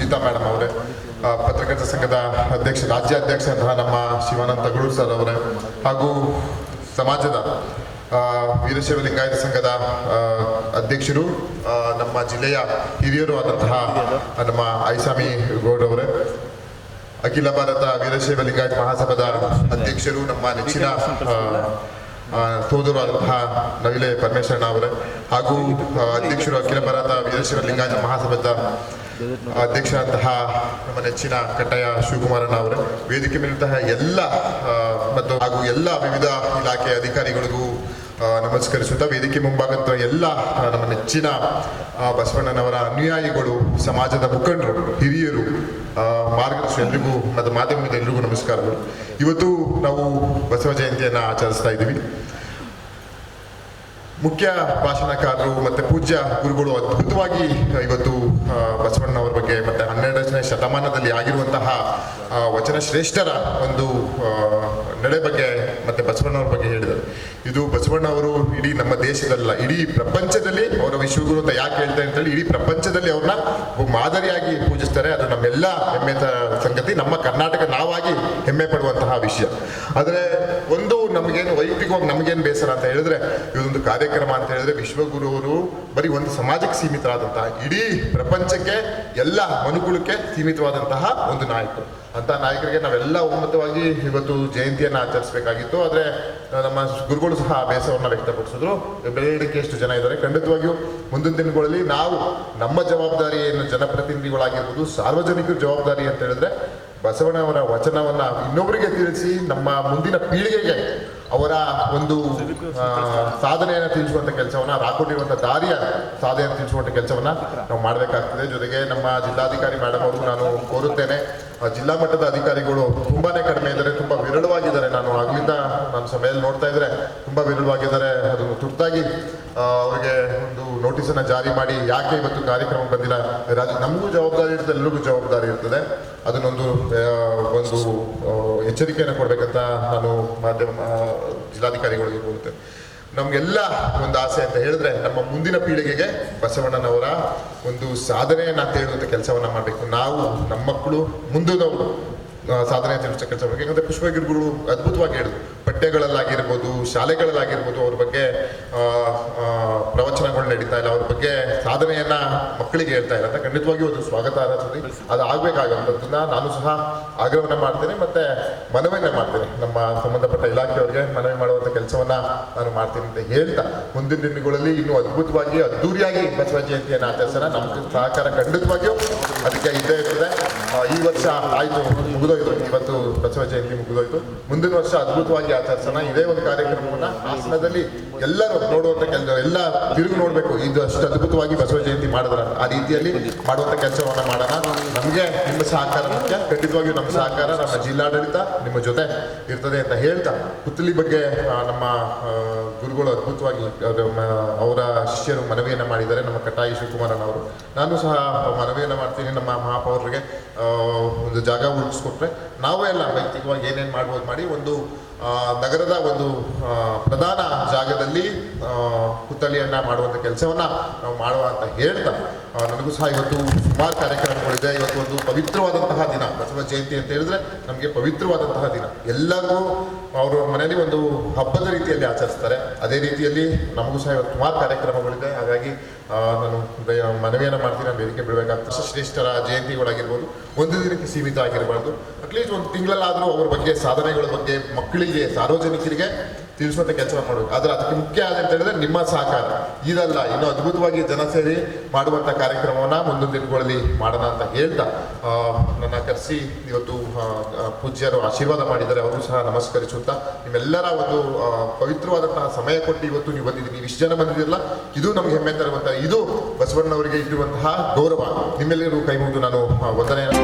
Sunita madam ಅವರೇ, ಪತ್ರಕರ್ತರ ಸಂಘದ ರಾಜ್ಯಾಧ್ಯಕ್ಷರಾದಂತಹ ನಮ್ಮ ಶಿವಾನಂದ ತಗಳೂರು ಸರ್ ಅವರೇ, ಹಾಗೂ ಸಮಾಜದ ವೀರಶೈವ ಲಿಂಗಾಯತ ಸಂಘದ ಅಧ್ಯಕ್ಷರು, ನಮ್ಮ ಜಿಲ್ಲೆಯ ಹಿರಿಯರು ಆದಂತಹ ನಮ್ಮ ಐಸಾಮಿ ಗೌಡ್ರವರೇ, ಅಖಿಲ ಭಾರತ ವೀರಶೈವ ಲಿಂಗಾಯತ ಮಹಾಸಭಾದ ಅಧ್ಯಕ್ಷರು, ನಮ್ಮ ನೆಚ್ಚಿನ ಸೋದರು ಆದಂತಹ ನವಿಲೆ ಪರಮೇಶ್ವರಣ್ಣ ಅವರೇ, ಹಾಗೂ ಅಧ್ಯಕ್ಷರು ಅಖಿಲ ಭಾರತ ವೀರಶೈವ ಲಿಂಗಾಯತ ಮಹಾಸಭಾದ ಅಧ್ಯಕ್ಷರಾದಂತಹ ನಮ್ಮ ನೆಚ್ಚಿನ ಕಟ್ಟಾಯ ಶಿವಕುಮಾರಣ್ಣ ಅವರೇ, ವೇದಿಕೆ ಮೇಲಿದ್ದಂತಹ ಎಲ್ಲ ಮತ್ತು ಹಾಗೂ ಎಲ್ಲ ವಿವಿಧ ಇಲಾಖೆಯ ಅಧಿಕಾರಿಗಳಿಗೂ ನಮಸ್ಕರಿಸುತ್ತಾ, ವೇದಿಕೆ ಮುಂಭಾಗದ ಎಲ್ಲ ನಮ್ಮ ನೆಚ್ಚಿನ ಬಸವಣ್ಣನವರ ಅನುಯಾಯಿಗಳು, ಸಮಾಜದ ಮುಖಂಡರು, ಹಿರಿಯರು, ಮಾರ್ಗದರ್ಶಿ ಎಲ್ರಿಗೂ ಮತ್ತು ಮಾಧ್ಯಮದ ಎಲ್ರಿಗೂ ನಮಸ್ಕಾರಗಳು. ಇವತ್ತು ನಾವು ಬಸವ ಜಯಂತಿಯನ್ನು ಆಚರಿಸ್ತಾ ಇದ್ದೀವಿ. ಮುಖ್ಯ ಭಾಷಣಕಾರರು ಮತ್ತು ಪೂಜ್ಯ ಗುರುಗಳು ಅದ್ಭುತವಾಗಿ ಇವತ್ತು ಬಸವಣ್ಣನವರ ಬಗ್ಗೆ ಮತ್ತು 12ನೇ ಶತಮಾನದಲ್ಲಿ ಆಗಿರುವಂತಹ ವಚನ ಶ್ರೇಷ್ಠರ ಒಂದು ನಡೆ ಬಗ್ಗೆ ಮತ್ತು ಬಸವಣ್ಣವ್ರ ಬಗ್ಗೆ ಹೇಳಿದರು. ಇದು ಬಸವಣ್ಣವರು ಇಡೀ ನಮ್ಮ ದೇಶದಲ್ಲ, ಇಡೀ ಪ್ರಪಂಚದಲ್ಲಿ ಅವರ ವಿಶ್ವಗುರು ಅಂತ ಯಾಕೆ ಹೇಳ್ತಾರೆ ಅಂತೇಳಿ, ಇಡೀ ಪ್ರಪಂಚದಲ್ಲಿ ಅವ್ರನ್ನ ಮಾದರಿಯಾಗಿ ಪೂಜಿಸ್ತಾರೆ. ಅದು ನಮ್ಮೆಲ್ಲ ಹೆಮ್ಮೆ ಸಂಗತಿ, ನಮ್ಮ ಕರ್ನಾಟಕ ನಾವಾಗಿ ಹೆಮ್ಮೆ ಪಡುವಂತಹ ವಿಷಯ. ಆದರೆ ಒಂದು ನಮಗೇನು ವೈಯಕ್ತಿಕವಾಗಿ ನಮಗೇನು ಬೇಸರ ಅಂತ ಹೇಳಿದ್ರೆ, ಇದೊಂದು ಕಾರ್ಯಕ್ರಮ ಅಂತ ಹೇಳಿದ್ರೆ ವಿಶ್ವಗುರು ಅವರು ಬರೀ ಒಂದು ಸಮಾಜಕ್ಕೆ ಸೀಮಿತರಾದಂತಹ, ಇಡೀ ಪ್ರಪಂಚಕ್ಕೆ ಎಲ್ಲ ಮನುಕುಲಕ್ಕೆ ಸೀಮಿತವಾದಂತಹ ಒಂದು ನಾಯಕರು. ಅಂತ ನಾಯಕರಿಗೆ ನಾವೆಲ್ಲ ಒಮ್ಮತವಾಗಿ ಇವತ್ತು ಜಯಂತಿಯನ್ನು ಆಚರಿಸಬೇಕಾಗಿತ್ತು. ಆದರೆ ನಮ್ಮ ಗುರುಗಳು ಸಹ ಬೇಸರವನ್ನು ವ್ಯಕ್ತಪಡಿಸಿದ್ರು. ಬೆಳವಣಿಗೆ ಎಷ್ಟು ಜನ ಇದ್ದಾರೆ, ಖಂಡಿತವಾಗಿಯೂ ಮುಂದಿನ ದಿನಗಳಲ್ಲಿ ನಾವು ನಮ್ಮ ಜವಾಬ್ದಾರಿಯನ್ನು ಜನಪ್ರತಿನಿಧಿಗಳಾಗಿರ್ಬೋದು, ಸಾರ್ವಜನಿಕರ ಜವಾಬ್ದಾರಿ ಅಂತ ಹೇಳಿದ್ರೆ ಬಸವಣ್ಣವರ ವಚನವನ್ನ ಇನ್ನೊಬ್ಬರಿಗೆ ತಿಳಿಸಿ ನಮ್ಮ ಮುಂದಿನ ಪೀಳಿಗೆಗೆ ಅವರ ಒಂದು ಸಾಧನೆಯನ್ನು ತಿಳಿಸುವಂಥ ಕೆಲಸವನ್ನ, ರಾಕೊಟ್ಟಿರುವಂಥ ದಾರಿಯ ಸಾಧನೆಯನ್ನು ತಿಳಿಸುವಂಥ ಕೆಲಸವನ್ನ ನಾವು ಮಾಡಬೇಕಾಗ್ತದೆ. ಜೊತೆಗೆ ನಮ್ಮ ಜಿಲ್ಲಾಧಿಕಾರಿ ಮೇಡಮ್ ಅವರು ನಾನು ಕೋರುತ್ತೇನೆ, ಜಿಲ್ಲಾ ಮಟ್ಟದ ಅಧಿಕಾರಿಗಳು ತುಂಬಾನೇ ಕಡಿಮೆ ಇದ್ದಾರೆ, ತುಂಬಾ ವಿರಳವಾಗಿದ್ದಾರೆ. ನಾನು ಆಗ್ಲಿಂದ ನನ್ನ ಸಮಯದಲ್ಲಿ ನೋಡ್ತಾ ಇದ್ರೆ ತುಂಬಾ ವಿರಳವಾಗಿದ್ದಾರೆ. ಅದನ್ನು ತುರ್ತಾಗಿ ಅವರಿಗೆ ಒಂದು ನೋಟಿಸನ್ನು ಜಾರಿ ಮಾಡಿ, ಯಾಕೆ ಇವತ್ತು ಕಾರ್ಯಕ್ರಮ ಬಂದಿಲ್ಲ, ನಮಗೂ ಜವಾಬ್ದಾರಿ ಇರ್ತದೆ, ಎಲ್ಲರಿಗೂ ಜವಾಬ್ದಾರಿ ಇರ್ತದೆ, ಅದನ್ನೊಂದು ಎಚ್ಚರಿಕೆಯನ್ನು ಕೊಡಬೇಕಂತ ನಾನು ಮಾಧ್ಯಮ ಜಿಲ್ಲಾಧಿಕಾರಿಗಳಿಗೆ ಕೋರುತ್ತೇನೆ. ನಮಗೆಲ್ಲ ಒಂದು ಆಸೆ ಅಂತ ಹೇಳಿದ್ರೆ, ನಮ್ಮ ಮುಂದಿನ ಪೀಳಿಗೆಗೆ ಬಸವಣ್ಣನವರ ಒಂದು ಸಾಧನೆಯನ್ನು ತೇಳುವಂಥ ಕೆಲಸವನ್ನ ಮಾಡಬೇಕು. ನಾವು ನಮ್ಮ ಮಕ್ಕಳು ಮುಂದಿನವರು ಸಾಧನೆ ತಿಳಿಸೋ ಕೆಲಸ ಮಾಡಬೇಕು. ಯಾಕಂದ್ರೆ ಪುಷ್ಪಗಿರಿಗಳು ಅದ್ಭುತವಾಗಿ ಹೇಳಿದ್ರು, ಪಠ್ಯಗಳಲ್ಲಾಗಿರ್ಬೋದು, ಶಾಲೆಗಳಲ್ಲಾಗಿರ್ಬೋದು ಅವ್ರ ಬಗ್ಗೆ ಪ್ರವಚನಗಳು ನಡೀತಾ ಇಲ್ಲ, ಅವ್ರ ಬಗ್ಗೆ ಸಾಧನೆಯನ್ನ ಮಕ್ಕಳಿಗೆ ಹೇಳ್ತಾ ಇಲ್ಲ ಅಂತ ಖಂಡಿತವಾಗಿಯೂ ಒಂದು ಸ್ವಾಗತಾರ್ಹ ಸುದ್ದಿ. ಅದು ಆಗ್ಬೇಕಾಗುವಂಥದ್ದನ್ನ ನಾನು ಸಹ ಆಗ್ರಹವನ್ನ ಮಾಡ್ತೇನೆ, ಮತ್ತೆ ಮನವಿಯನ್ನ ಮಾಡ್ತೇನೆ. ನಮ್ಮ ಸಂಬಂಧಪಟ್ಟ ಇಲಾಖೆಯವರಿಗೆ ಮನವಿ ಮಾಡುವಂಥ ಕೆಲಸವನ್ನ ನಾನು ಮಾಡ್ತೀನಿ ಅಂತ ಹೇಳ್ತಾ, ಮುಂದಿನ ದಿನಗಳಲ್ಲಿ ಇನ್ನೂ ಅದ್ಭುತವಾಗಿ ಅದ್ದೂರಿಯಾಗಿ ಬಸವ ಜಯಂತಿಯನ್ನು ಆಚರಿಸೋಣ. ನಮ್ಮ ಸಹಕಾರ ಖಂಡಿತವಾಗಿಯೂ ಅದಕ್ಕೆ ಇದ್ದೇ ಇರ್ತದೆ. ಈ ವರ್ಷ ಆಯ್ತು, ಮುಗಿದೋಯ್ತು, ಇವತ್ತು ಬಸವ ಜಯಂತಿ ಮುಗಿದೋಯ್ತು. ಮುಂದಿನ ವರ್ಷ ಅದ್ಭುತವಾಗಿ ಆಚರಿಸೋಣ. ಇದೇ ಒಂದು ಕಾರ್ಯಕ್ರಮವನ್ನ ಹಾಸನದಲ್ಲಿ ಎಲ್ಲರೂ ನೋಡುವಂತ ಕೆಲಸ, ಎಲ್ಲ ತಿರುಗಿ ನೋಡ್ಬೇಕು, ಇದು ಅಷ್ಟು ಅದ್ಭುತವಾಗಿ ಬಸವ ಜಯಂತಿ ಮಾಡಿದ್ರ ಆ ರೀತಿಯಲ್ಲಿ ಮಾಡುವಂತ ಕೆಲಸವನ್ನ ಮಾಡೋಣ. ನಮ್ಗೆ ನಿಮ್ಮ ಸಹಕಾರ ಮುಖ್ಯ, ಖಂಡಿತವಾಗಿಯೂ ನಮ್ಮ ಸಹಕಾರ, ನಮ್ಮ ಜಿಲ್ಲಾಡಳಿತ ನಿಮ್ಮ ಜೊತೆ ಇರ್ತದೆ ಅಂತ ಹೇಳ್ತಾ, ಪುತ್ಲಿ ಬಗ್ಗೆ ನಮ್ಮ ಗುರುಗಳು ಅದ್ಭುತವಾಗಿ ಅವರ ಶಿಷ್ಯರು ಮನವಿಯನ್ನ ಮಾಡಿದ್ದಾರೆ, ನಮ್ಮ ಕಟ್ಟಾಯಿ ಶಿವಕುಮಾರಣ್ಣ ಅವರು. ನಾನು ಸಹ ಮನವಿಯನ್ನ ಮಾಡ್ತೀನಿ, ನಮ್ಮ ಮಹಾಪೌರರಿಗೆ ಒಂದು ಜಾಗ ಉಳಿಸ್ಕೊಟ್ರೆ ನಾವೇ ಎಲ್ಲ ವೈಯಕ್ತಿಕವಾಗಿ ಏನೇನು ಮಾಡ್ಬೋದು ಮಾಡಿ ಒಂದು ನಗರದ ಒಂದು ಪ್ರಧಾನ ಜಾಗದಲ್ಲಿ ಪುತ್ಥಳಿಯನ್ನ ಮಾಡುವಂಥ ಕೆಲಸವನ್ನ ನಾವು ಮಾಡುವ ಅಂತ ಹೇಳ್ತಾ, ನನಗೂ ಸಹ ಇವತ್ತು ಸುಮಾರು ಕಾರ್ಯಕ್ರಮಗಳಿದೆ. ಇವತ್ತು ಒಂದು ಪವಿತ್ರವಾದಂತಹ ದಿನ, ಬಸವ ಜಯಂತಿ ಅಂತ ಹೇಳಿದ್ರೆ ನಮಗೆ ಪವಿತ್ರವಾದಂತಹ ದಿನ. ಎಲ್ಲರಿಗೂ ಅವರು ಮನೆಯಲ್ಲಿ ಒಂದು ಹಬ್ಬದ ರೀತಿಯಲ್ಲಿ ಆಚರಿಸ್ತಾರೆ, ಅದೇ ರೀತಿಯಲ್ಲಿ ನಮಗೂ ಸಹ ಇವತ್ತು ಸುಮಾರು ಕಾರ್ಯಕ್ರಮಗಳಿದೆ. ಹಾಗಾಗಿ ನಾನು ಮನವಿಯನ್ನು ಮಾಡ್ತೀನಿ, ವೇದಿಕೆ ಬಿಡಬೇಕಾಗ್ತದೆ. ಶ್ರೇಷ್ಠರ ಜಯಂತಿಗಳಾಗಿರ್ಬೋದು ಒಂದು ದಿನಕ್ಕೆ ಸೀಮಿತ ಆಗಿರಬಾರ್ದು, ಅಟ್ಲೀಸ್ಟ್ ಒಂದು ತಿಂಗಳಲ್ಲಾದರೂ ಅವ್ರ ಬಗ್ಗೆ, ಸಾಧನೆಗಳ ಬಗ್ಗೆ ಮಕ್ಕಳಿಗೆ, ಸಾರ್ವಜನಿಕರಿಗೆ ತಿಳಿಸುವಂಥ ಕೆಲಸ ಮಾಡಬೇಕು. ಆದರೆ ಅದಕ್ಕೆ ಮುಖ್ಯ ಅಂತ ಹೇಳಿದ್ರೆ ನಿಮ್ಮ ಸಹಕಾರ. ಇದಲ್ಲ, ಇನ್ನೂ ಅದ್ಭುತವಾಗಿ ಜನ ಸೇರಿ ಮಾಡುವಂಥ ಕಾರ್ಯಕ್ರಮವನ್ನು ಮುಂದಿನ ದಿನಗಳಲ್ಲಿ ಮಾಡೋಣ ಅಂತ ಹೇಳ್ತಾ, ನನ್ನ ಕರೆಸಿ ಇವತ್ತು ಪೂಜ್ಯರು ಆಶೀರ್ವಾದ ಮಾಡಿದ್ದಾರೆ, ಅವರು ಸಹ ನಮಸ್ಕರಿಸುತ್ತಾ, ನಿಮ್ಮೆಲ್ಲರ ಒಂದು ಪವಿತ್ರವಾದಂತಹ ಸಮಯ ಕೊಟ್ಟು ಇವತ್ತು ನೀವು ಬಂದಿದ್ದೀರಿ, ನೀವು ಇಷ್ಟು ಜನ ಬಂದಿದ್ದೀರಲ್ಲ, ಇದು ನಮ್ಗೆ ಹೆಮ್ಮೆ ತರುವಂಥ, ಇದು ಬಸವಣ್ಣವರಿಗೆ ಇರುವಂತಹ ಗೌರವ. ನಿಮ್ಮೆಲ್ಲರೂ ಕೈ ಮುಗಿದು ನಾನು ವಂದನೆಯನ್ನು